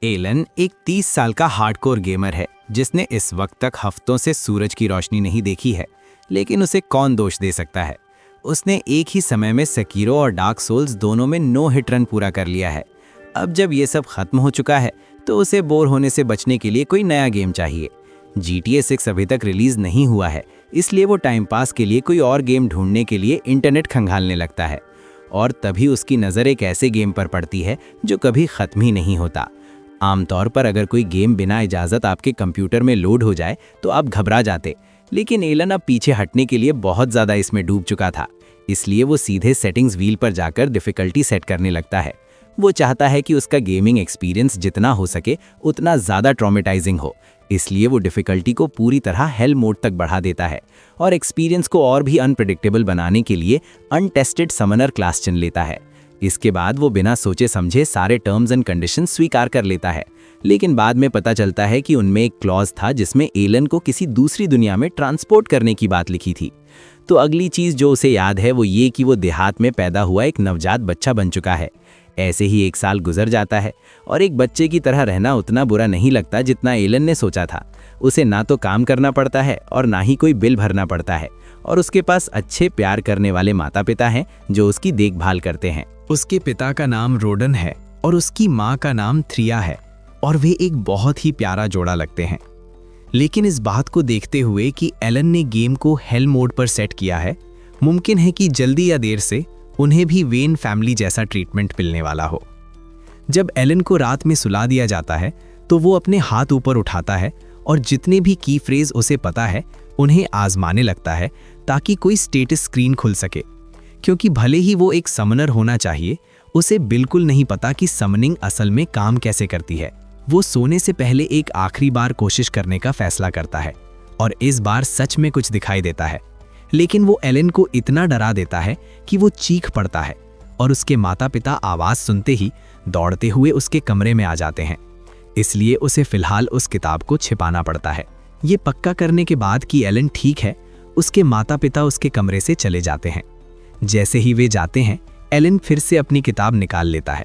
Elon एक 30 साल का हार्डकोर गेमर है जिसने इस वक्त तक हफ्तों से सूरज की रोशनी नहीं देखी है, लेकिन उसे कौन दोष दे सकता है। उसने एक ही समय में सेकीरो और डार्क सोल्स दोनों में 9 हिट रन पूरा कर लिया है। अब जब ये सब खत्म हो चुका है तो उसे बोर होने से बचने के लिए कोई नया गेम चाहिए। GTA 6 अभी तक रिलीज नहीं हुआ है, इसलिए वो टाइम पास के लिए कोई और गेम ढूंढने के लिए इंटरनेट खंगालने लगता है। और तभी उसकी नज़र एक ऐसे गेम पर पड़ती है जो कभी ख़त्म ही नहीं होता। आमतौर पर अगर कोई गेम बिना इजाज़त आपके कंप्यूटर में लोड हो जाए तो आप घबरा जाते, लेकिन एलन अब पीछे हटने के लिए बहुत ज़्यादा इसमें डूब चुका था। इसलिए वो सीधे सेटिंग्स व्हील पर जाकर डिफ़िकल्टी सेट करने लगता है। वो चाहता है कि उसका गेमिंग एक्सपीरियंस जितना हो सके उतना ज़्यादा ट्रॉमेटाइजिंग हो, इसलिए वो डिफ़िकल्टी को पूरी तरह हेल मोड तक बढ़ा देता है और एक्सपीरियंस को और भी अनप्रेडिक्टेबल बनाने के लिए अनटेस्टेड समनर क्लास चुन लेता है। इसके बाद वो बिना सोचे समझे सारे टर्म्स एंड कंडीशंस स्वीकार कर लेता है, लेकिन बाद में पता चलता है कि उनमें एक क्लॉज था जिसमें एलन को किसी दूसरी दुनिया में ट्रांसपोर्ट करने की बात लिखी थी। तो अगली चीज़ जो उसे याद है वो ये कि वो देहात में पैदा हुआ एक नवजात बच्चा बन चुका है। ऐसे ही 1 साल गुजर जाता है और एक बच्चे की तरह रहना उतना बुरा नहीं लगता जितना एलन ने सोचा था। उसे ना तो काम करना पड़ता है और ना ही कोई बिल भरना पड़ता है, और उसके पास अच्छे प्यार करने वाले माता पिता हैं जो उसकी देखभाल करते हैं। उसके पिता का नाम रोडन है और उसकी माँ का नाम थ्रिया है, और वे एक बहुत ही प्यारा जोड़ा लगते हैं। लेकिन इस बात को देखते हुए कि एलन ने गेम को हेल मोड पर सेट किया है, मुमकिन है कि जल्दी या देर से उन्हें भी वेन फैमिली जैसा ट्रीटमेंट मिलने वाला हो। जब एलन को रात में सुला दिया जाता है तो वो अपने हाथ ऊपर उठाता है और जितने भी की फ्रेज उसे पता है उन्हें आजमाने लगता है ताकि कोई स्टेटस स्क्रीन खुल सके, क्योंकि भले ही वो एक समनर होना चाहिए, उसे बिल्कुल नहीं पता कि समनिंग असल में काम कैसे करती है। वो सोने से पहले एक आखिरी बार कोशिश करने का फैसला करता है और इस बार सच में कुछ दिखाई देता है, लेकिन वो एलन को इतना डरा देता है कि वो चीख पड़ता है और उसके माता पिता आवाज़ सुनते ही दौड़ते हुए उसके कमरे में आ जाते हैं। इसलिए उसे फिलहाल उस किताब को छिपाना पड़ता है। ये पक्का करने के बाद कि एलन ठीक है, उसके माता पिता उसके कमरे से चले जाते हैं। जैसे ही वे जाते हैं, एलन फिर से अपनी किताब निकाल लेता है।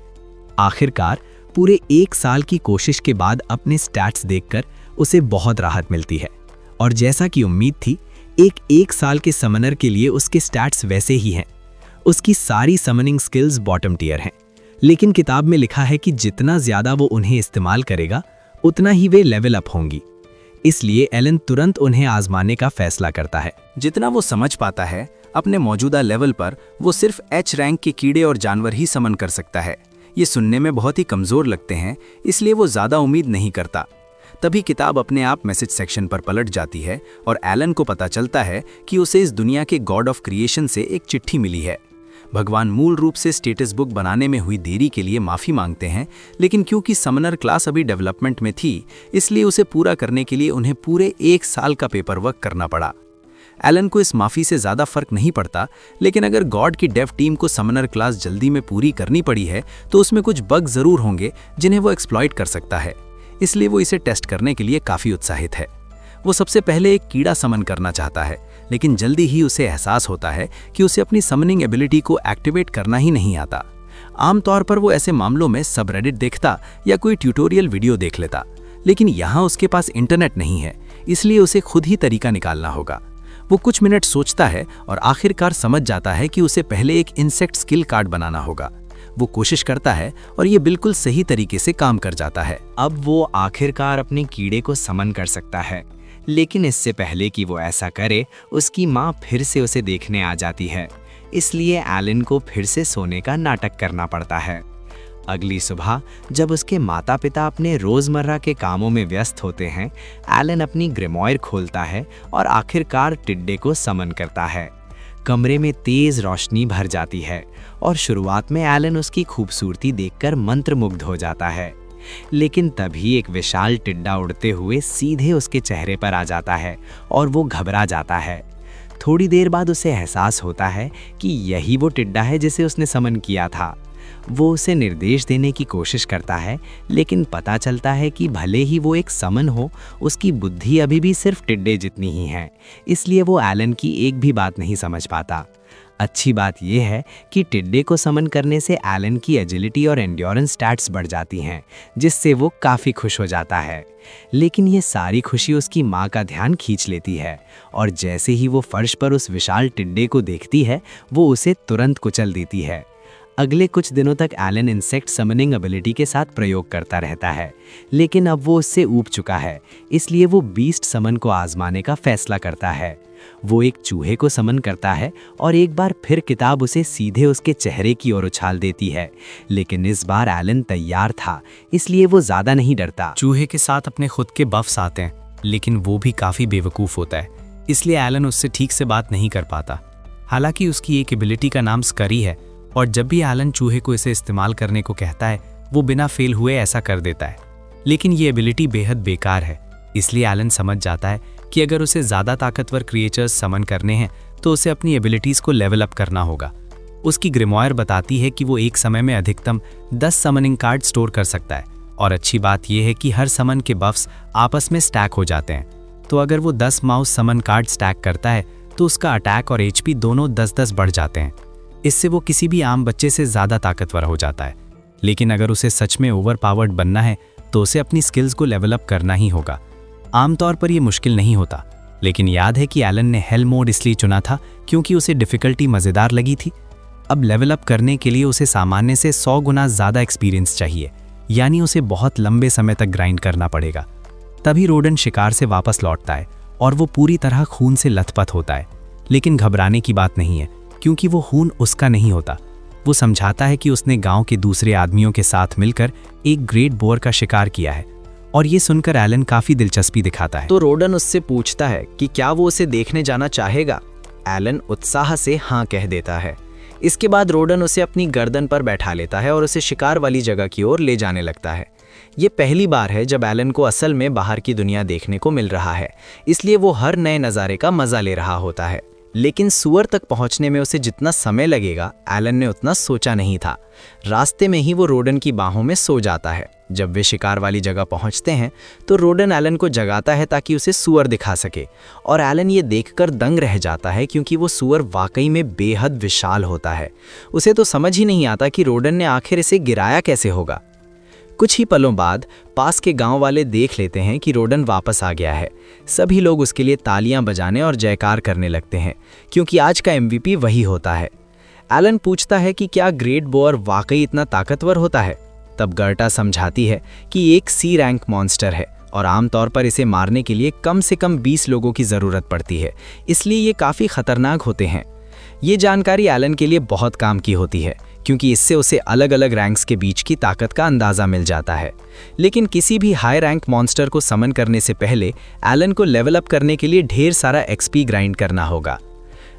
आखिरकार पूरे 1 साल की कोशिश के बाद अपने स्टैट्स देखकर उसे बहुत राहत मिलती है, और जैसा कि उम्मीद थी, एक साल के समनर के लिए उसके स्टैट्स वैसे ही हैं। उसकी सारी समनिंग स्किल्स बॉटम टियर हैं, लेकिन किताब में लिखा है कि जितना ज़्यादा वो उन्हें इस्तेमाल करेगा उतना ही वे लेवल अप होंगी। इसलिए एलन तुरंत उन्हें आजमाने का फैसला करता है। जितना वो समझ पाता है, अपने मौजूदा लेवल पर वो सिर्फ H रैंक के कीड़े और जानवर ही समन कर सकता है। ये सुनने में बहुत ही कमज़ोर लगते हैं, इसलिए वो ज़्यादा उम्मीद नहीं करता। तभी किताब अपने आप मैसेज सेक्शन पर पलट जाती है और एलन को पता चलता है कि उसे इस दुनिया के गॉड ऑफ क्रिएशन से एक चिट्ठी मिली है। भगवान मूल रूप से स्टेटस बुक बनाने में हुई देरी के लिए माफ़ी मांगते हैं, लेकिन क्योंकि समनर क्लास अभी डेवलपमेंट में थी, इसलिए उसे पूरा करने के लिए उन्हें पूरे 1 साल का पेपर वर्क करना पड़ा। एलन को इस माफ़ी से ज़्यादा फर्क नहीं पड़ता, लेकिन अगर गॉड की डेव टीम को समनर क्लास जल्दी में पूरी करनी पड़ी है तो उसमें कुछ बग ज़रूर होंगे जिन्हें वो एक्सप्लॉइट कर सकता है। इसलिए वो इसे टेस्ट करने के लिए काफ़ी उत्साहित है। वो सबसे पहले एक कीड़ा समन करना चाहता है, लेकिन जल्दी ही उसे एहसास होता है कि उसे अपनी समनिंग एबिलिटी को एक्टिवेट करना ही नहीं आता। आमतौर पर वो ऐसे मामलों में सबरेडिट देखता या कोई ट्यूटोरियल वीडियो देख लेता, लेकिन यहाँ उसके पास इंटरनेट नहीं है, इसलिए उसे खुद ही तरीका निकालना होगा। वो कुछ मिनट सोचता है और आखिरकार समझ जाता है कि उसे पहले एक इंसेक्ट स्किल कार्ड बनाना होगा। वो कोशिश करता है और ये बिल्कुल सही तरीके से काम कर जाता है। अब वो आखिरकार अपने कीड़े को समन कर सकता है, लेकिन इससे पहले कि वो ऐसा करे, उसकी माँ फिर से उसे देखने आ जाती है। इसलिए एलन को फिर से सोने का नाटक करना पड़ता है। अगली सुबह जब उसके माता पिता अपने रोज़मर्रा के कामों में व्यस्त होते हैं, एलन अपनी ग्रिमॉयर खोलता है और आखिरकार टिड्डे को समन करता है। कमरे में तेज़ रोशनी भर जाती है और शुरुआत में एलन उसकी खूबसूरती देखकर मंत्रमुग्ध हो जाता है, लेकिन तभी एक विशाल टिड्डा उड़ते हुए सीधे उसके चेहरे पर आ जाता है और वो घबरा जाता है। थोड़ी देर बाद उसे एहसास होता है कि यही वो टिड्डा है जिसे उसने समन किया था। वो उसे निर्देश देने की कोशिश करता है, लेकिन पता चलता है कि भले ही वो एक समन हो, उसकी बुद्धि अभी भी सिर्फ टिड्डे जितनी ही है। इसलिए वो एलन की एक भी बात नहीं समझ पाता। अच्छी बात यह है कि टिड्डे को समन करने से एलन की एजिलिटी और एंड्योरेंस स्टैट्स बढ़ जाती हैं, जिससे वो काफ़ी खुश हो जाता है। लेकिन ये सारी खुशी उसकी माँ का ध्यान खींच लेती है, और जैसे ही वो फर्श पर उस विशाल टिड्डे को देखती है, वो उसे तुरंत कुचल देती है। अगले कुछ दिनों तक एलन इंसेक्ट समनिंग एबिलिटी के साथ प्रयोग करता रहता है, लेकिन अब वो उससे ऊब चुका है, इसलिए वो बीस्ट समन को आजमाने का फैसला करता है। वो एक चूहे को समन करता है और एक बार फिर किताब उसे सीधे उसके चेहरे की ओर उछाल देती है, लेकिन इस बार एलन तैयार था, इसलिए वो ज़्यादा नहीं डरता। चूहे के साथ अपने खुद के बफ्स आते हैं, लेकिन वो भी काफ़ी बेवकूफ़ होता है, इसलिए एलन उससे ठीक से बात नहीं कर पाता। हालांकि उसकी एक एबिलिटी का नाम स्करी है, और जब भी एलन चूहे को इसे इस्तेमाल करने को कहता है, वो बिना फेल हुए ऐसा कर देता है। लेकिन ये एबिलिटी बेहद बेकार है, इसलिए एलन समझ जाता है कि अगर उसे ज़्यादा ताकतवर क्रिएचर्स समन करने हैं तो उसे अपनी एबिलिटीज़ को लेवल अप करना होगा। उसकी ग्रिमॉयर बताती है कि वो एक समय में अधिकतम 10 समनिंग कार्ड स्टोर कर सकता है, और अच्छी बात यह है कि हर समन के बफ्स आपस में स्टैक हो जाते हैं। तो अगर वो 10 माउस समन कार्ड स्टैक करता है तो उसका अटैक और HP दोनों 10-10 बढ़ जाते हैं। इससे वो किसी भी आम बच्चे से ज़्यादा ताकतवर हो जाता है। लेकिन अगर उसे सच में ओवर पावर्ड बनना है तो उसे अपनी स्किल्स को लेवल अप करना ही होगा। आमतौर पर यह मुश्किल नहीं होता, लेकिन याद है कि एलन ने हेल मोड इसलिए चुना था क्योंकि उसे डिफ़िकल्टी मज़ेदार लगी थी। अब लेवल अप करने के लिए उसे सामान्य से 100 गुना ज़्यादा एक्सपीरियंस चाहिए, यानी उसे बहुत लंबे समय तक ग्राइंड करना पड़ेगा। तभी रोडन शिकार से वापस लौटता है और वो पूरी तरह खून से लथपथ होता है। लेकिन घबराने की बात नहीं है, क्योंकि वो खून उसका नहीं होता। वो समझाता है कि उसने गांव के दूसरे आदमियों के साथ मिलकर एक ग्रेट बोर का शिकार किया है, और ये सुनकर एलन काफ़ी दिलचस्पी दिखाता है। तो रोडन उससे पूछता है कि क्या वो उसे देखने जाना चाहेगा। एलन उत्साह से हाँ कह देता है। इसके बाद रोडन उसे अपनी गर्दन पर बैठा लेता है और उसे शिकार वाली जगह की ओर ले जाने लगता है। ये पहली बार है जब एलन को असल में बाहर की दुनिया देखने को मिल रहा है, इसलिए वो हर नए नज़ारे का मज़ा ले रहा होता है। लेकिन सुअर तक पहुंचने में उसे जितना समय लगेगा, एलन ने उतना सोचा नहीं था। रास्ते में ही वो रोडन की बाहों में सो जाता है। जब वे शिकार वाली जगह पहुंचते हैं तो रोडन एलन को जगाता है ताकि उसे सुअर दिखा सके, और एलन ये देखकर दंग रह जाता है क्योंकि वो सुअर वाकई में बेहद विशाल होता है। उसे तो समझ ही नहीं आता कि रोडन ने आखिर इसे गिराया कैसे होगा। कुछ ही पलों बाद पास के गांव वाले देख लेते हैं कि रोडन वापस आ गया है। सभी लोग उसके लिए तालियां बजाने और जयकार करने लगते हैं, क्योंकि आज का MVP वही होता है। एलन पूछता है कि क्या ग्रेट बोअर वाकई इतना ताकतवर होता है। तब गर्टा समझाती है कि एक C रैंक मॉन्स्टर है और आमतौर पर इसे मारने के लिए कम से कम 20 लोगों की ज़रूरत पड़ती है, इसलिए ये काफ़ी खतरनाक होते हैं। ये जानकारी एलन के लिए बहुत काम की होती है, क्योंकि इससे उसे अलग अलग रैंक्स के बीच की ताकत का अंदाज़ा मिल जाता है। लेकिन किसी भी हाई रैंक मॉन्स्टर को समन करने से पहले एलन को लेवल अप करने के लिए ढेर सारा XP ग्राइंड करना होगा।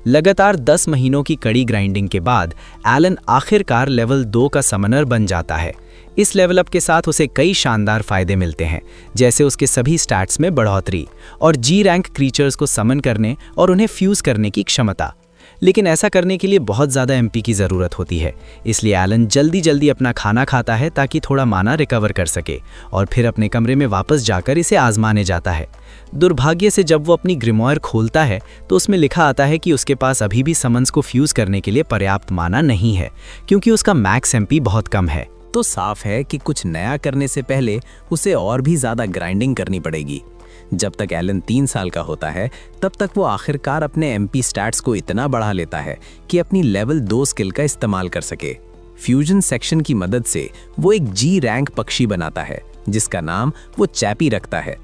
लगातार 10 महीनों की कड़ी ग्राइंडिंग के बाद एलन आखिरकार लेवल 2 का समनर बन जाता है। इस लेवल अप के साथ उसे कई शानदार फायदे मिलते हैं, जैसे उसके सभी स्टैट्स में बढ़ोतरी और G रैंक क्रीचर्स को समन करने और उन्हें फ्यूज़ करने की क्षमता। लेकिन ऐसा करने के लिए बहुत ज़्यादा MP की ज़रूरत होती है, इसलिए एलन जल्दी अपना खाना खाता है ताकि थोड़ा माना रिकवर कर सके, और फिर अपने कमरे में वापस जाकर इसे आजमाने जाता है। दुर्भाग्य से जब वो अपनी ग्रिमॉयर खोलता है तो उसमें लिखा आता है कि उसके पास अभी भी समन्स को फ्यूज़ करने के लिए पर्याप्त माना नहीं है, क्योंकि उसका मैक्स MP बहुत कम है। तो साफ है कि कुछ नया करने से पहले उसे और भी ज़्यादा ग्राइंडिंग करनी पड़ेगी। जब तक एलन 3 साल का होता है तब तक वो आखिरकार अपने MP स्टैट्स को इतना बढ़ा लेता है कि अपनी लेवल 2 स्किल का इस्तेमाल कर सके। फ्यूजन सेक्शन की मदद से वो एक G रैंक पक्षी बनाता है, जिसका नाम वो चैपी रखता है।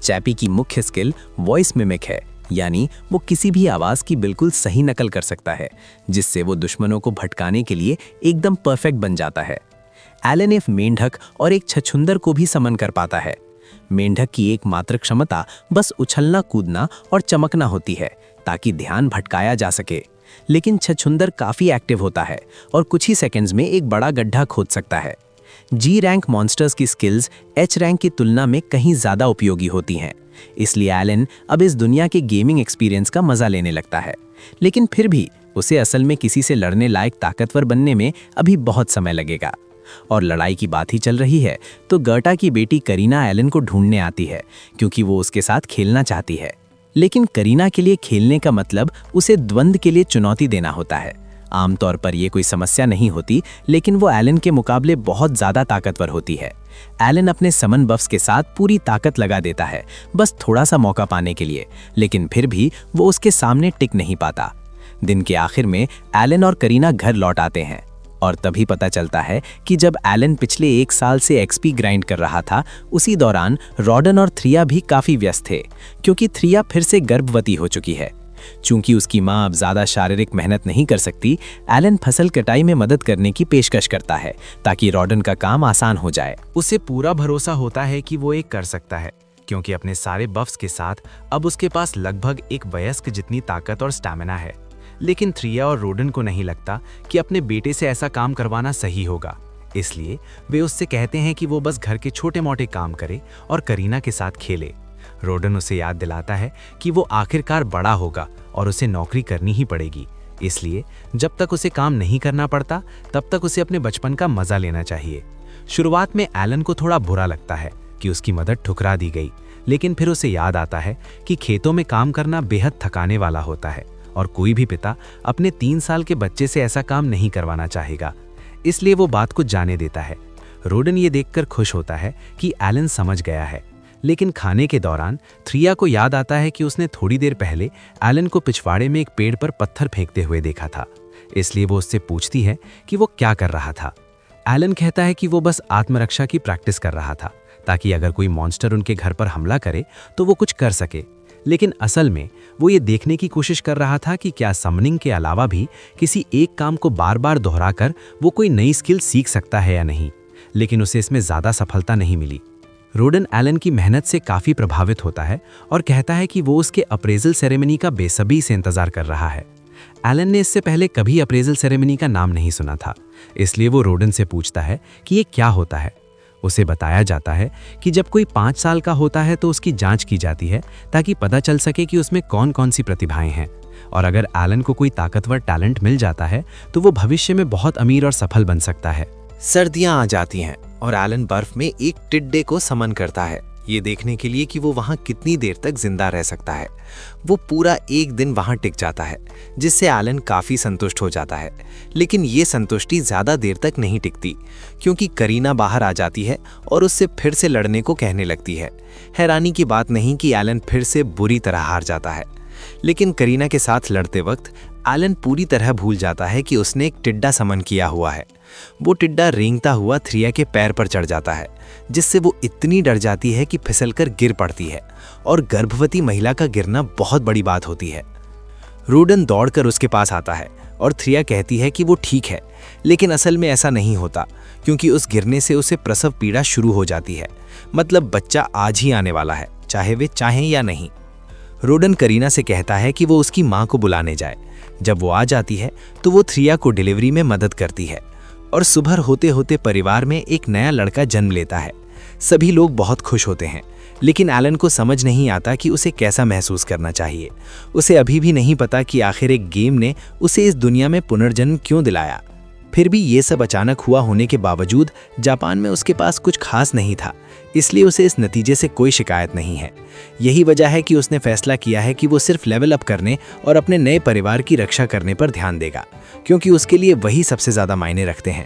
चैपी की मुख्य स्किल वॉइस मिमिक है, यानी वो किसी भी आवाज़ की बिल्कुल सही नकल कर सकता है, जिससे वो दुश्मनों को भटकाने के लिए एकदम परफेक्ट बन जाता है। एलन एक मेंढक और एक छछूंदर को भी समन कर पाता है। मेंढक की एकमात्र क्षमता बस उछलना कूदना और चमकना होती है ताकि ध्यान भटकाया जा सके, लेकिन छछूंदर काफ़ी एक्टिव होता है और कुछ ही सेकंड्स में एक बड़ा गड्ढा खोद सकता है। G रैंक मॉन्स्टर्स की स्किल्स H रैंक की तुलना में कहीं ज़्यादा उपयोगी होती हैं, इसलिए एलन अब इस दुनिया के गेमिंग एक्सपीरियंस का मज़ा लेने लगता है। लेकिन फिर भी उसे असल में किसी से लड़ने लायक ताकतवर बनने में अभी बहुत समय लगेगा। और लड़ाई की बात ही चल रही है तो गर्टा की बेटी करीना एलन को ढूंढने आती है, क्योंकि वो उसके साथ खेलना चाहती है। लेकिन करीना के लिए खेलने का मतलब उसे द्वंद्व के लिए चुनौती देना होता है। आमतौर पर यह कोई समस्या नहीं होती, लेकिन वो एलन के मुकाबले बहुत ज्यादा ताकतवर होती है। एलन अपने समन बफ्स के साथ पूरी ताकत लगा देता है, बस थोड़ा सा मौका पाने के लिए, लेकिन फिर भी वो उसके सामने टिक नहीं पाता। दिन के आखिर में एलन और करीना घर लौट आते हैं और तभी पता चलता है कि जब एलन पिछले 1 साल से एक्सपी ग्राइंड कर रहा था, उसी दौरान रॉडन और थ्रिया भी काफी व्यस्त थे, क्योंकि थ्रिया फिर से गर्भवती हो चुकी है। चूंकि उसकी मां अब ज्यादा शारीरिक मेहनत नहीं कर सकती, एलन फसल कटाई में मदद करने की पेशकश करता है ताकि रॉडन का काम आसान हो जाए। उसे पूरा भरोसा होता है कि वो एक कर सकता है, क्योंकि अपने सारे बफ्स के साथ अब उसके पास लगभग एक वयस्क जितनी ताकत और स्टैमिना है। लेकिन थ्रिया और रोडन को नहीं लगता कि अपने बेटे से ऐसा काम करवाना सही होगा, इसलिए वे उससे कहते हैं कि वो बस घर के छोटे मोटे काम करे और करीना के साथ खेले। रोडन उसे याद दिलाता है कि वो आखिरकार बड़ा होगा और उसे नौकरी करनी ही पड़ेगी, इसलिए जब तक उसे काम नहीं करना पड़ता तब तक उसे अपने बचपन का मजा लेना चाहिए। शुरुआत में एलन को थोड़ा बुरा लगता है कि उसकी मदद ठुकरा दी गई, लेकिन फिर उसे याद आता है कि खेतों में काम करना बेहद थकाने वाला होता है और कोई भी पिता अपने 3 साल के बच्चे से ऐसा काम नहीं करवाना चाहेगा, इसलिए वो बात को जाने देता है। रोडन ये देखकर खुश होता है कि एलन समझ गया है, लेकिन खाने के दौरान थ्रिया को याद आता है कि उसने थोड़ी देर पहले एलन को पिछवाड़े में एक पेड़ पर पत्थर फेंकते हुए देखा था, इसलिए वो उससे पूछती है कि वो क्या कर रहा था। एलन कहता है कि वो बस आत्मरक्षा की प्रैक्टिस कर रहा था, ताकि अगर कोई मॉन्स्टर उनके घर पर हमला करे तो वो कुछ कर सके, लेकिन असल में वो ये देखने की कोशिश कर रहा था कि क्या समनिंग के अलावा भी किसी एक काम को बार बार दोहराकर वो कोई नई स्किल सीख सकता है या नहीं, लेकिन उसे इसमें ज़्यादा सफलता नहीं मिली। रोडन एलन की मेहनत से काफ़ी प्रभावित होता है और कहता है कि वो उसके अप्रेजल सेरेमनी का बेसब्री से इंतज़ार कर रहा है। एलन ने इससे पहले कभी अप्रेजल सेरेमनी का नाम नहीं सुना था, इसलिए वो रोडन से पूछता है कि ये क्या होता है। उसे बताया जाता है कि जब कोई 5 साल का होता है तो उसकी जांच की जाती है ताकि पता चल सके कि उसमें कौन कौन सी प्रतिभाएं हैं, और अगर एलन को कोई ताकतवर टैलेंट मिल जाता है तो वो भविष्य में बहुत अमीर और सफल बन सकता है। सर्दियां आ जाती हैं और एलन बर्फ में एक टिड्डे को समन करता है, ये देखने के लिए कि वो वहां कितनी देर तक जिंदा रह सकता है। वो पूरा 1 दिन वहां टिक जाता है, जिससे एलन काफी संतुष्ट हो जाता है, लेकिन ये संतुष्टि ज्यादा देर तक नहीं टिकती, क्योंकि करीना बाहर आ जाती है और उससे फिर से लड़ने को कहने लगती है। हैरानी की बात नहीं कि एलन फिर से बुरी तरह हार जाता है, लेकिन करीना के साथ लड़ते वक्त एलन पूरी तरह भूल जाता है कि उसने एक टिड्डा समन किया हुआ है। वो टिड्डा रेंगता हुआ थ्रिया के पैर पर चढ़ जाता है, जिससे वो इतनी डर जाती है कि फिसलकर गिर पड़ती है, और गर्भवती महिला का गिरना बहुत बड़ी बात होती है। रोडन दौड़कर उसके पास आता है और थ्रिया कहती है कि वो ठीक है, लेकिन असल में ऐसा नहीं होता, क्योंकि उस गिरने से उसे प्रसव पीड़ा शुरू हो जाती है, मतलब बच्चा आज ही आने वाला है, चाहे वे चाहें या नहीं। रोडन करीना से कहता है कि वो उसकी मां को बुलाने जाए। जब वो आ जाती है तो वो थ्रिया को डिलीवरी में मदद करती है, और सुबह होते होते परिवार में एक नया लड़का जन्म लेता है। सभी लोग बहुत खुश होते हैं, लेकिन एलन को समझ नहीं आता कि उसे कैसा महसूस करना चाहिए। उसे अभी भी नहीं पता कि आखिर एक गेम ने उसे इस दुनिया में पुनर्जन्म क्यों दिलाया। फिर भी ये सब अचानक हुआ होने के बावजूद जापान में उसके पास कुछ खास नहीं था, इसलिए उसे इस नतीजे से कोई शिकायत नहीं है। यही वजह है कि उसने फैसला किया है कि वो सिर्फ लेवल अप करने और अपने नए परिवार की रक्षा करने पर ध्यान देगा, क्योंकि उसके लिए वही सबसे ज़्यादा मायने रखते हैं।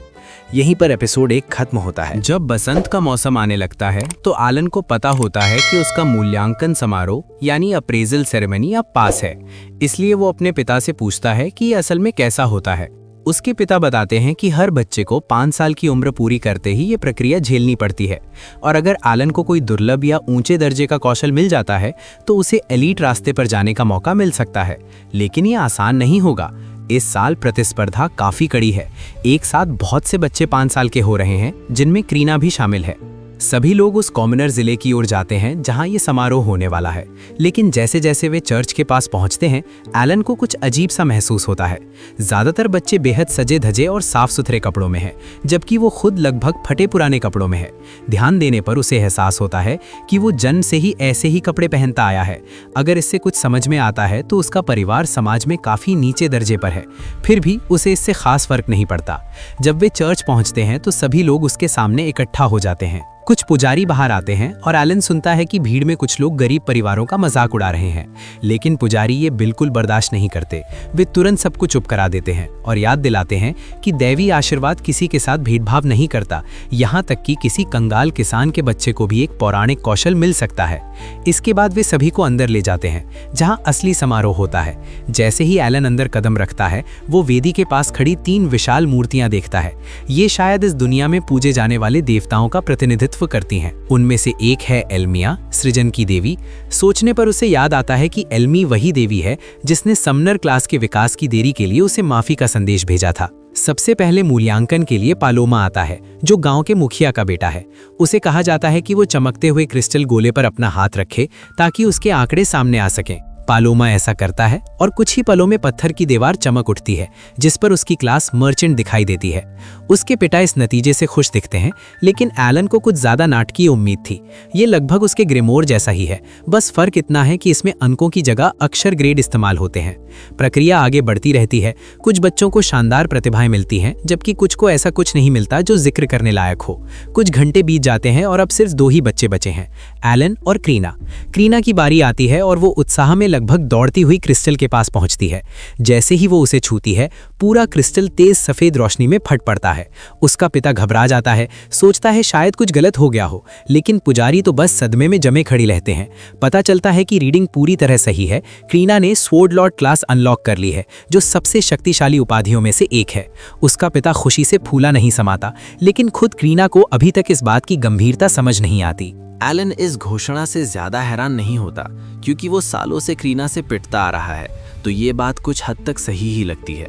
यहीं पर एपिसोड 1 खत्म होता है। जब बसंत का मौसम आने लगता है तो एलन को पता होता है कि उसका मूल्यांकन समारोह यानी अप्रेजल सेरेमनी अब पास है, इसलिए वो अपने पिता से पूछता है कि ये असल में कैसा होता है। उसके पिता बताते हैं कि हर बच्चे को 5 साल की उम्र पूरी करते ही ये प्रक्रिया झेलनी पड़ती है, और अगर एलन को कोई दुर्लभ या ऊंचे दर्जे का कौशल मिल जाता है तो उसे एलीट रास्ते पर जाने का मौका मिल सकता है। लेकिन ये आसान नहीं होगा। इस साल प्रतिस्पर्धा काफी कड़ी है। एक साथ बहुत से बच्चे 5 साल के हो रहे हैं, जिनमें करीना भी शामिल है। सभी लोग उस कॉमनर जिले की ओर जाते हैं जहां ये समारोह होने वाला है, लेकिन जैसे जैसे वे चर्च के पास पहुंचते हैं एलन को कुछ अजीब सा महसूस होता है। ज्यादातर बच्चे बेहद सजे धजे और साफ सुथरे कपड़ों में हैं, जबकि वो खुद लगभग फटे पुराने कपड़ों में है। ध्यान देने पर उसे एहसास होता है कि वो जन्म से ही ऐसे ही कपड़े पहनता आया है। अगर इससे कुछ समझ में आता है तो उसका परिवार समाज में काफी नीचे दर्जे पर है, फिर भी उसे इससे खास फर्क नहीं पड़ता। जब वे चर्च पहुंचते हैं तो सभी लोग उसके सामने इकट्ठा हो जाते हैं। कुछ पुजारी बाहर आते हैं और एलन सुनता है कि भीड़ में कुछ लोग गरीब परिवारों का मजाक उड़ा रहे हैं, लेकिन पुजारी ये बिल्कुल बर्दाश्त नहीं करते। वे तुरंत सबको चुप करा देते हैं और याद दिलाते हैं कि दैवी आशीर्वाद किसी के साथ भेदभाव नहीं करता, यहाँ तक कि किसी कंगाल किसान के बच्चे को भी एक पौराणिक कौशल मिल सकता है। इसके बाद वे सभी को अंदर ले जाते हैं, जहाँ असली समारोह होता है। जैसे ही एलन अंदर कदम रखता है, वो वेदी के पास खड़ी 3 विशाल मूर्तियां देखता है। ये शायद इस दुनिया में पूजे जाने वाले देवताओं का प्रतिनिधित्व करती हैं। उनमें से एक है एल्मिया, सृजन की देवी। सोचने पर उसे याद आता है कि एल्मी वही देवी है जिसने समनर क्लास के विकास की देरी के लिए उसे माफी का संदेश भेजा था। सबसे पहले मूल्यांकन के लिए पालोमा आता है, जो गांव के मुखिया का बेटा है। उसे कहा जाता है कि वो चमकते हुए क्रिस्टल गोले पर अपना हाथ रखे ताकि उसके आंकड़े सामने आ सकें। पालोमा ऐसा करता है और कुछ ही पलों में पत्थर की दीवार चमक उठती है, जिस पर उसकी क्लास मर्चेंट दिखाई देती है। उसके पिता इस नतीजे से खुश दिखते हैं, लेकिन एलन को कुछ ज्यादा नाटकीय उम्मीद थी। ये लगभग उसके ग्रिमोर जैसा ही है, बस फर्क इतना है कि इसमें अंकों की जगह अक्षर ग्रेड इस्तेमाल होते हैं। प्रक्रिया आगे बढ़ती रहती है। कुछ बच्चों को शानदार प्रतिभाएं मिलती हैं, जबकि कुछ को ऐसा कुछ नहीं मिलता जो जिक्र करने लायक हो। कुछ घंटे बीत जाते हैं और अब सिर्फ 2 ही बच्चे बचे हैं, एलन और क्रीना। क्रीना की बारी आती है और वो उत्साह में लगभग दौड़ती हुई क्रिस्टल के पास पहुंचती है। जैसे ही वो उसे छूती है, पूरा क्रिस्टल तेज सफेद रोशनी में फट पड़ता है। उसका पिता घबरा जाता है, सोचता है शायद कुछ गलत हो गया हो, लेकिन पुजारी तो बस सदमे में जमे खड़ी रहते हैं। पता चलता है कि रीडिंग पूरी तरह सही है। क्रीना ने स्वॉर्ड लॉर्ड क्लास अनलॉक कर ली है, जो सबसे शक्तिशाली उपाधियों में से एक है। उसका पिता खुशी से फूला नहीं समाता, लेकिन खुद क्रीना को अभी तक इस बात की गंभीरता समझ नहीं आती। एलन इस घोषणा से ज्यादा हैरान नहीं होता, क्योंकि वो सालों से क्रीना से पिटता आ रहा है, तो ये बात कुछ हद तक सही ही लगती है।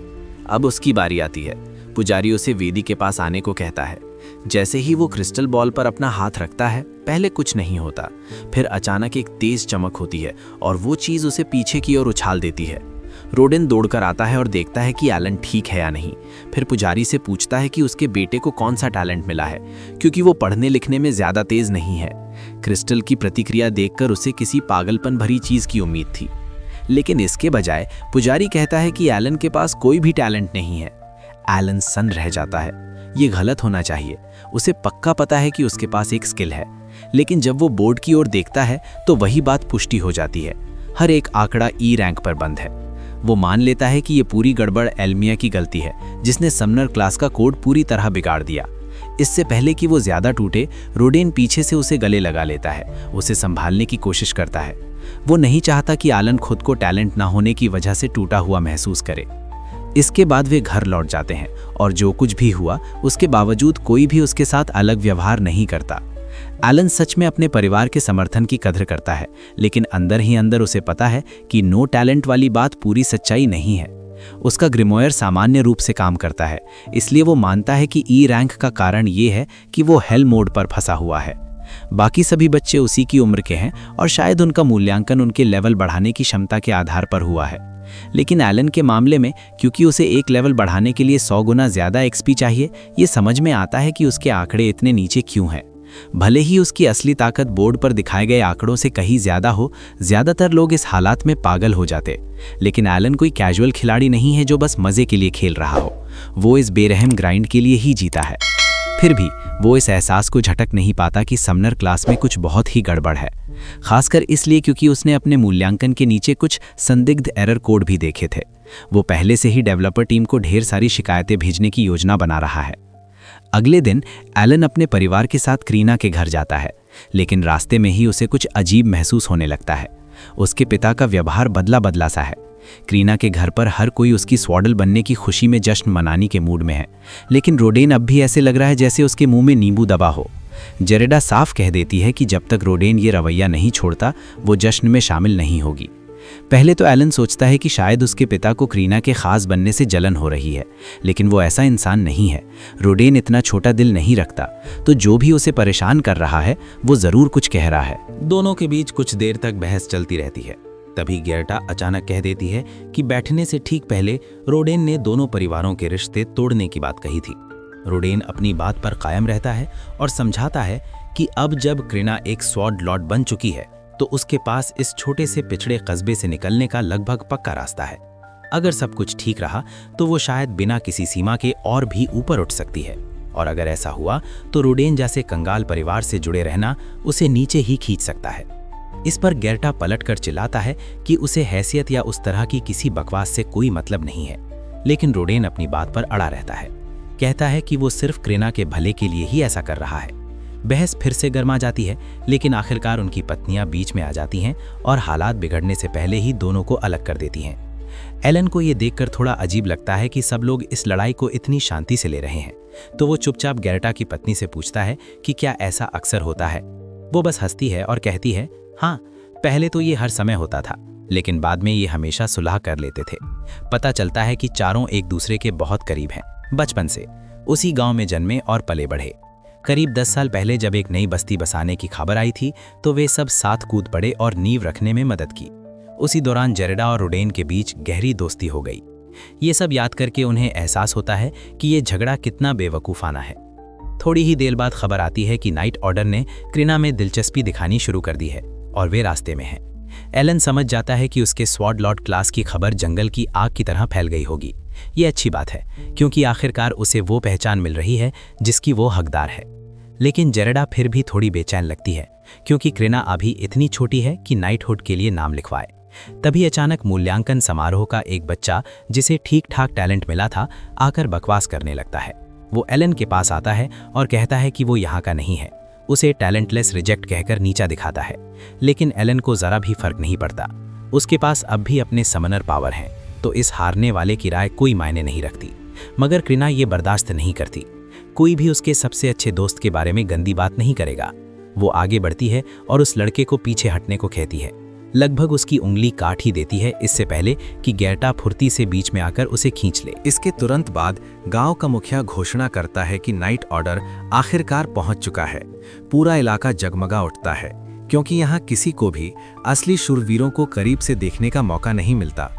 अब उसकी बारी आती है। पुजारी उसे वेदी के पास आने को कहता है। जैसे ही वो क्रिस्टल बॉल पर अपना हाथ रखता है, पहले कुछ नहीं होता, फिर अचानक एक तेज चमक होती है और वो चीज उसे पीछे की ओर उछाल देती है। रोडेन दौड़कर आता है और देखता है कि एलन ठीक है या नहीं। फिर पुजारी से पूछता है कि उसके बेटे को कौन सा टैलेंट मिला है, क्योंकि वो पढ़ने लिखने में ज्यादा तेज नहीं है। क्रिस्टल की प्रतिक्रिया देखकर उसे किसी पागलपन भरी चीज की उम्मीद थी, लेकिन इसके बजाय पुजारी कहता है कि एलन के पास कोई भी टैलेंट नहीं है। एलन सन्न रह जाता है। ये गलत होना चाहिए। उसे पक्का पता है कि उसके पास एक स्किल है, लेकिन जब वो बोर्ड की ओर देखता है तो वही बात पुष्टि हो जाती है। हर एक आंकड़ा ई रैंक पर बंद है। वो मान लेता है कि ये पूरी गड़बड़ एल्मिया की गलती है, जिसने समनर क्लास का कोड पूरी तरह बिगाड़ दिया। इससे पहले कि वो ज्यादा टूटे, रोडेन पीछे से उसे गले लगा लेता है, उसे संभालने की कोशिश करता है। वो नहीं चाहता कि एलन खुद को टैलेंट ना होने की वजह से टूटा हुआ महसूस करे। इसके बाद वे घर लौट जाते हैं और जो कुछ भी हुआ उसके बावजूद कोई भी उसके साथ अलग व्यवहार नहीं करता। एलन सच में अपने परिवार के समर्थन की कदर करता है, लेकिन अंदर ही अंदर उसे पता है कि नो टैलेंट वाली बात पूरी सच्चाई नहीं है। उसका ग्रिमोयर सामान्य रूप से काम करता है, इसलिए वो मानता है कि ई रैंक का कारण ये है कि वो हेल मोड पर फंसा हुआ है। बाकी सभी बच्चे उसी की उम्र के हैं और शायद उनका मूल्यांकन उनके लेवल बढ़ाने की क्षमता के आधार पर हुआ है, लेकिन एलन के मामले में क्योंकि उसे एक लेवल बढ़ाने के लिए 100 गुना ज्यादा एक्सपी चाहिए, ये समझ में आता है कि उसके आंकड़े इतने नीचे क्यों हैं। भले ही उसकी असली ताकत बोर्ड पर दिखाए गए आंकड़ों से कहीं ज्यादा हो, ज्यादातर लोग इस हालात में पागल हो जाते, लेकिन एलन कोई कैजुअल खिलाड़ी नहीं है जो बस मजे के लिए खेल रहा हो। वो इस बेरहम ग्राइंड के लिए ही जीता है। फिर भी वो इस एहसास को झटक नहीं पाता कि समनर क्लास में कुछ बहुत ही गड़बड़ है, खासकर इसलिए क्योंकि उसने अपने मूल्यांकन के नीचे कुछ संदिग्ध एरर कोड भी देखे थे। वो पहले से ही डेवलपर टीम को ढेर सारी शिकायतें भेजने की योजना बना रहा है। अगले दिन एलन अपने परिवार के साथ क्रीना के घर जाता है, लेकिन रास्ते में ही उसे कुछ अजीब महसूस होने लगता है। उसके पिता का व्यवहार बदला बदला सा है। क्रीना के घर पर हर कोई उसकी स्वॉडल बनने की खुशी में जश्न मनाने के मूड में है, लेकिन रोडेन अब भी ऐसे लग रहा है जैसे उसके मुंह में नींबू दबा हो। जेरेडा साफ कह देती है कि जब तक रोडेन ये रवैया नहीं छोड़ता, वो जश्न में शामिल नहीं होगी। पहले तो एलन सोचता है कि शायद उसके पिता को क्रीना के खास बनने से जलन हो रही है, लेकिन वो ऐसा इंसान नहीं है। रोडेन इतना छोटा दिल नहीं रखता, तो जो भी उसे परेशान कर रहा है वो जरूर कुछ कह रहा है। दोनों के बीच कुछ देर तक बहस चलती रहती है। तभी गेर्टा अचानक कह देती है कि बैठने से ठीक पहले रोडेन ने दोनों परिवारों के रिश्ते तोड़ने की बात कही थी। रोडेन अपनी बात पर कायम रहता है और समझाता है कि अब जब क्रीना एक स्वॉर्ड लॉर्ड बन चुकी है, तो उसके पास इस छोटे से पिछड़े कस्बे से निकलने का लगभग पक्का रास्ता है। अगर सब कुछ ठीक रहा तो वो शायद बिना किसी सीमा के और भी ऊपर उठ सकती है। और अगर ऐसा हुआ तो रोडेन जैसे कंगाल परिवार से जुड़े रहना उसे नीचे ही खींच सकता है। इस पर गेर्टा पलटकर चिल्लाता है कि उसे हैसियत या उस तरह की किसी बकवास से कोई मतलब नहीं है, लेकिन रोडेन अपनी बात पर अड़ा रहता है। कहता है कि वो सिर्फ क्रेना के भले के लिए ही ऐसा कर रहा है। बहस फिर से गर्मा जाती है, लेकिन आखिरकार उनकी पत्नियां बीच में आ जाती हैं और हालात बिगड़ने से पहले ही दोनों को अलग कर देती हैं। एलन को ये देखकर थोड़ा अजीब लगता है कि सब लोग इस लड़ाई को इतनी शांति से ले रहे हैं, तो वो चुपचाप गेर्टा की पत्नी से पूछता है कि क्या ऐसा अक्सर होता है। वो बस हंसती है और कहती है, हाँ, पहले तो ये हर समय होता था, लेकिन बाद में ये हमेशा सुलह कर लेते थे। पता चलता है कि चारों एक दूसरे के बहुत करीब हैं, बचपन से उसी गांव में जन्मे और पले बढ़े। करीब 10 साल पहले जब एक नई बस्ती बसाने की खबर आई थी तो वे सब साथ कूद पड़े और नींव रखने में मदद की। उसी दौरान जेरेडा और रोडेन के बीच गहरी दोस्ती हो गई। ये सब याद करके उन्हें एहसास होता है कि ये झगड़ा कितना बेवकूफ़ाना है। थोड़ी ही देर बाद खबर आती है कि नाइट ऑर्डर ने क्रिना में दिलचस्पी दिखानी शुरू कर दी है और वे रास्ते में हैं। एलन समझ जाता है कि उसके स्वॉर्ड लॉर्ड क्लास की खबर जंगल की आग की तरह फैल गई होगी। ये अच्छी बात है, क्योंकि आखिरकार उसे वो पहचान मिल रही है जिसकी वो हकदार है। लेकिन जेरेडा फिर भी थोड़ी बेचैन लगती है, क्योंकि क्रिना अभी इतनी छोटी है कि नाइटहुड के लिए नाम लिखवाए। तभी अचानक मूल्यांकन समारोह का एक बच्चा, जिसे ठीक ठाक टैलेंट मिला था, आकर बकवास करने लगता है। वो एलन के पास आता है और कहता है कि वो यहाँ का नहीं है। उसे टैलेंटलेस रिजेक्ट कहकर नीचा दिखाता है, लेकिन एलन को ज़रा भी फर्क नहीं पड़ता। उसके पास अब भी अपने समनर पावर हैं, तो इस हारने वाले की राय कोई मायने नहीं रखती। मगर क्रिना ये बर्दाश्त नहीं करती। कोई भी उसके सबसे अच्छे दोस्त के बारे में गंदी बात नहीं करेगा। वो आगे बढ़ती है और उस लड़के को पीछे हटने को कहती है। लगभग उसकी उंगली काट ही देती है, इससे पहले कि गेर्टा फुर्ती से बीच में आकर उसे खींच ले। इसके तुरंत बाद गांव का मुखिया घोषणा करता है कि नाइट ऑर्डर आखिरकार पहुंच चुका है। पूरा इलाका जगमगा उठता है, क्योंकि यहाँ किसी को भी असली शूरवीरों को करीब से देखने का मौका नहीं मिलता।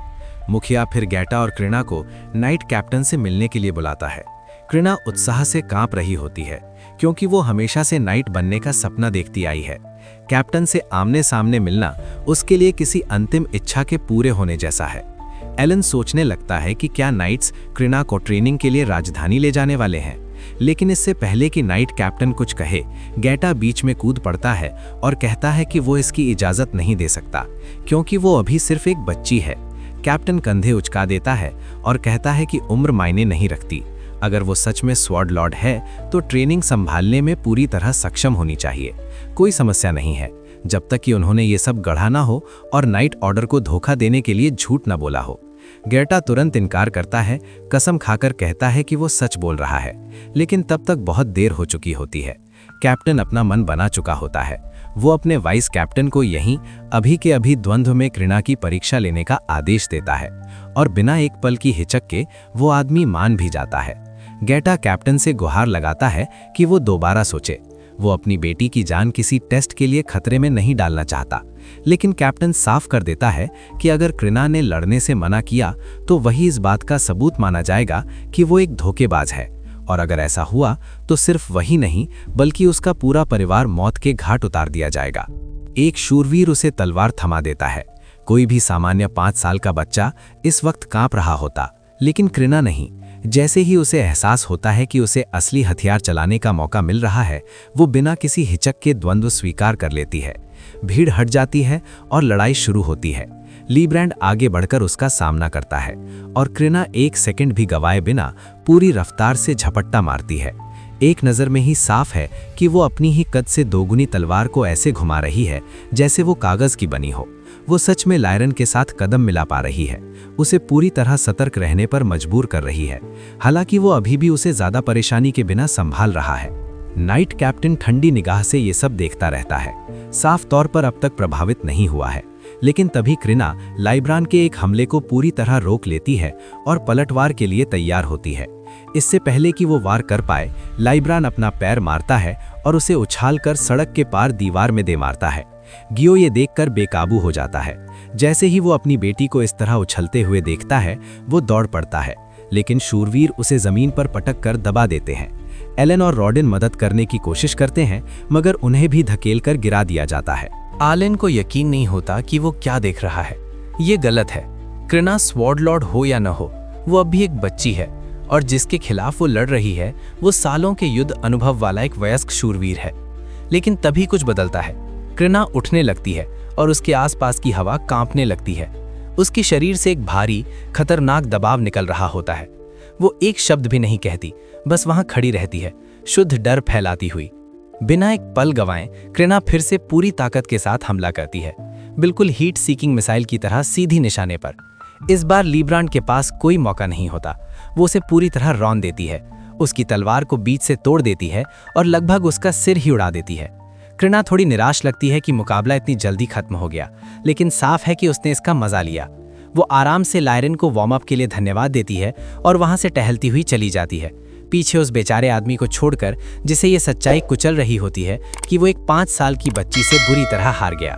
मुखिया फिर गेर्टा और क्रिना को नाइट कैप्टन से मिलने के लिए बुलाता है। क्रिना उत्साह से कांप रही होती है, क्योंकि वो हमेशा से नाइट बनने का सपना देखती आई है। कैप्टन से आमने सामने मिलना उसके लिए किसी अंतिम इच्छा के पूरे होने जैसा है। एलन सोचने लगता है कि क्या नाइट्स क्रिना को ट्रेनिंग के लिए राजधानी ले जाने वाले हैं, लेकिन इससे पहले कि नाइट कैप्टन कुछ कहे, गेर्टा बीच में कूद पड़ता है और कहता है कि वो इसकी इजाज़त नहीं दे सकता, क्योंकि वो अभी सिर्फ एक बच्ची है। कैप्टन कंधे उचका देता है और कहता है कि उम्र मायने नहीं रखती। अगर वो सच में स्वॉर्ड लॉर्ड है तो ट्रेनिंग संभालने में पूरी तरह सक्षम होनी चाहिए। कोई समस्या नहीं है, जब तक कि उन्होंने ये सब गढ़ा ना हो और नाइट ऑर्डर को धोखा देने के लिए झूठ ना बोला हो। गेर्टा तुरंत इनकार करता है, कसम खाकर कहता है कि वो सच बोल रहा है, लेकिन तब तक बहुत देर हो चुकी होती है। कैप्टन अपना मन बना चुका होता है। वो अपने वाइस कैप्टन को यहीं अभी के अभी द्वंद्व में क्रिना की परीक्षा लेने का आदेश देता है, और बिना एक पल की हिचक के वो आदमी मान भी जाता है। गेर्टा कैप्टन से गुहार लगाता है कि वो दोबारा सोचे। वो अपनी बेटी की जान किसी टेस्ट के लिए खतरे में नहीं डालना चाहता, लेकिन कैप्टन साफ कर देता है कि अगर क्रिना ने लड़ने से मना किया तो वही इस बात का सबूत माना जाएगा कि वो एक धोखेबाज है, और अगर ऐसा हुआ तो सिर्फ वही नहीं बल्कि उसका पूरा परिवार मौत के घाट उतार दिया जाएगा। एक शूरवीर उसे तलवार थमा देता है। कोई भी सामान्य 5 साल का बच्चा इस वक्त कांप रहा होता, लेकिन क्रिना नहीं। जैसे ही उसे एहसास होता है कि उसे असली हथियार चलाने का मौका मिल रहा है, वो बिना किसी हिचक के द्वंद्व स्वीकार कर लेती है। भीड़ हट जाती है और लड़ाई शुरू होती है। लीब्रैंड आगे बढ़कर उसका सामना करता है और क्रिना 1 सेकंड भी गवाए बिना पूरी रफ्तार से झपट्टा मारती है। एक नज़र में ही साफ है कि वो अपनी ही कद से दोगुनी तलवार को ऐसे घुमा रही है जैसे वो कागज़ की बनी हो। वो सच में लायरन के साथ कदम मिला पा रही है, उसे पूरी तरह सतर्क रहने पर मजबूर कर रही है। हालांकि वो अभी भी उसे ज़्यादा परेशानी के बिना संभाल रहा है। नाइट कैप्टन ठंडी निगाह से ये सब देखता रहता है। साफ तौर पर अब तक प्रभावित नहीं हुआ है, लेकिन तभी क्रिना लाइब्रान के एक हमले को पूरी तरह रोक लेती है और पलटवार के लिए तैयार होती है। इससे पहले कि वो वार कर पाए, लाइब्रान अपना पैर मारता है और उसे उछालकर सड़क के पार दीवार में दे मारता है। गियो ये देखकर बेकाबू हो जाता है। जैसे ही वो अपनी बेटी को इस तरह उछलते हुए देखता है, वो दौड़ पड़ता है, लेकिन शूरवीर उसे जमीन पर पटक कर दबा देते हैं। एलन और रॉडिन मदद करने की कोशिश करते हैं, मगर उन्हें भी धकेलकर गिरा दिया जाता है। आलेन को यकीन नहीं होता कि वो क्या देख रहा है। ये गलत है। क्रिना स्वॉर्ड लॉर्ड हो या न हो, वो अब भी एक बच्ची है और जिसके खिलाफ वो लड़ रही है वो सालों के युद्ध अनुभव वाला एक वयस्क शूरवीर है। लेकिन तभी कुछ बदलता है। कृणा उठने लगती है और उसके आसपास की हवा कांपने लगती है। उसके शरीर से एक भारी खतरनाक दबाव निकल रहा होता है। वो एक शब्द भी नहीं कहती, बस वहां खड़ी रहती है, शुद्ध डर फैलाती हुई। बिना एक पल गंवाए कृणा फिर से पूरी ताकत के साथ हमला करती है, बिल्कुल हीट सीकिंग मिसाइल की तरह सीधी निशाने पर। इस बार लीब्रांड के पास कोई मौका नहीं होता। वो उसे पूरी तरह रौंद देती है, उसकी तलवार को बीच से तोड़ देती है और लगभग उसका सिर ही उड़ा देती है। कृणा थोड़ी निराश लगती है कि मुकाबला इतनी जल्दी खत्म हो गया, लेकिन साफ है कि उसने इसका मजा लिया। वो आराम से लायरन को वार्म अप के लिए धन्यवाद देती है और वहां से टहलती हुई चली जाती है, पीछे उस बेचारे आदमी को छोड़कर जिसे ये सच्चाई कुचल रही होती है कि वो एक 5 साल की बच्ची से बुरी तरह हार गया।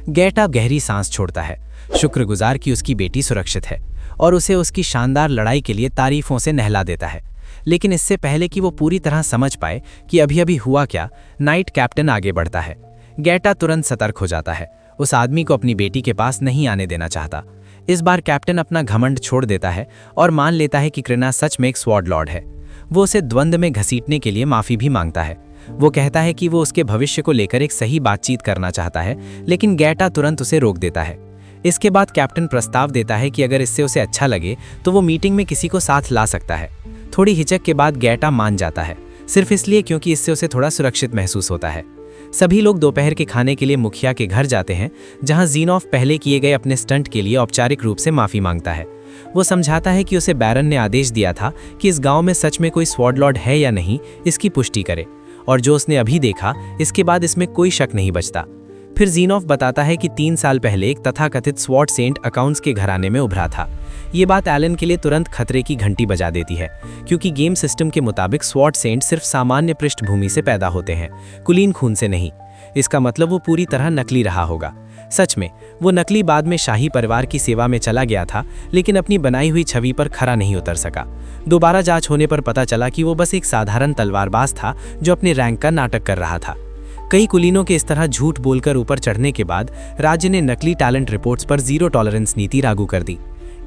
गेटा गहरी सांस छोड़ता है, शुक्रगुजार कि उसकी बेटी सुरक्षित है और उसे उसकी शानदार लड़ाई के लिए तारीफों से नहला देता है। लेकिन इससे पहले कि वो पूरी तरह समझ पाए कि अभी अभी हुआ क्या, नाइट कैप्टन आगे बढ़ता है। गेटा तुरंत सतर्क हो जाता है, उस आदमी को अपनी बेटी के पास नहीं आने देना चाहता। इस बार कैप्टन अपना घमंड छोड़ देता है और मान लेता है कि कृणा सच में एक स्वॉर्ड लॉर्ड है। वो उसे द्वंद्व में घसीटने के लिए माफी भी मांगता है। वो कहता है कि वो उसके भविष्य को लेकर एक सही बातचीत करना चाहता है, लेकिन गेटा तुरंत उसे रोक देता है। इसके बाद कैप्टन प्रस्ताव देता है कि अगर इससे उसे अच्छा लगे तो वो मीटिंग में किसी को साथ ला सकता है। थोड़ी हिचक के बाद गेटा मान जाता है, सिर्फ इसलिए क्योंकि इससे उसे थोड़ा सुरक्षित महसूस होता है। सभी लोग दोपहर के खाने के लिए मुखिया के घर जाते हैं, जहां ज़ीनॉफ पहले किए गए अपने स्टंट के लिए औपचारिक रूप से माफी मांगता है। वो समझाता है कि उसे बैरन ने आदेश दिया था कि इस गांव में सच में कोई स्वॉर्ड लॉर्ड है या नहीं इसकी पुष्टि करे, और जो उसने अभी देखा इसके बाद इसमें कोई शक नहीं बचता। फिर ज़ीनॉफ बताता है कि 3 साल पहले एक तथाकथित स्वॉर्ड सेंट अकाउंट्स के घराने में उभरा था। ये बात एलन के लिए तुरंत खतरे की घंटी बजा देती है, क्योंकि गेम सिस्टम के मुताबिक स्वॉर्ड सेंट सिर्फ सामान्य पृष्ठभूमि से पैदा होते हैं, कुलीन खून से नहीं। इसका मतलब वो पूरी तरह नकली रहा होगा। सच में वो नकली बाद में शाही परिवार की सेवा में चला गया था, लेकिन अपनी बनाई हुई छवि पर खरा नहीं उतर सका। दोबारा जांच होने पर पता चला कि वो बस एक साधारण तलवारबाज था जो अपने रैंक का नाटक कर रहा था। कई कुलीनों के इस तरह झूठ बोलकर ऊपर चढ़ने के बाद राज्य ने नकली टैलेंट रिपोर्ट्स पर 0 टॉलरेंस नीति लागू कर दी।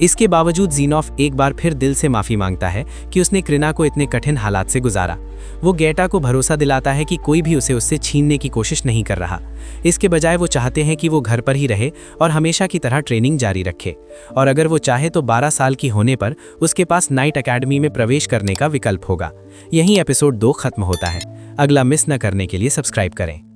इसके बावजूद ज़ीनॉफ एक बार फिर दिल से माफी मांगता है कि उसने कृणा को इतने कठिन हालात से गुजारा। वो गेटा को भरोसा दिलाता है कि कोई भी उसे उससे छीनने की कोशिश नहीं कर रहा। इसके बजाय वो चाहते हैं कि वो घर पर ही रहे और हमेशा की तरह ट्रेनिंग जारी रखे, और अगर वो चाहे तो 12 साल की होने पर उसके पास नाइट अकेडमी में प्रवेश करने का विकल्प होगा। यहीं एपिसोड 2 खत्म होता है। अगला मिस न करने के लिए सब्सक्राइब करें।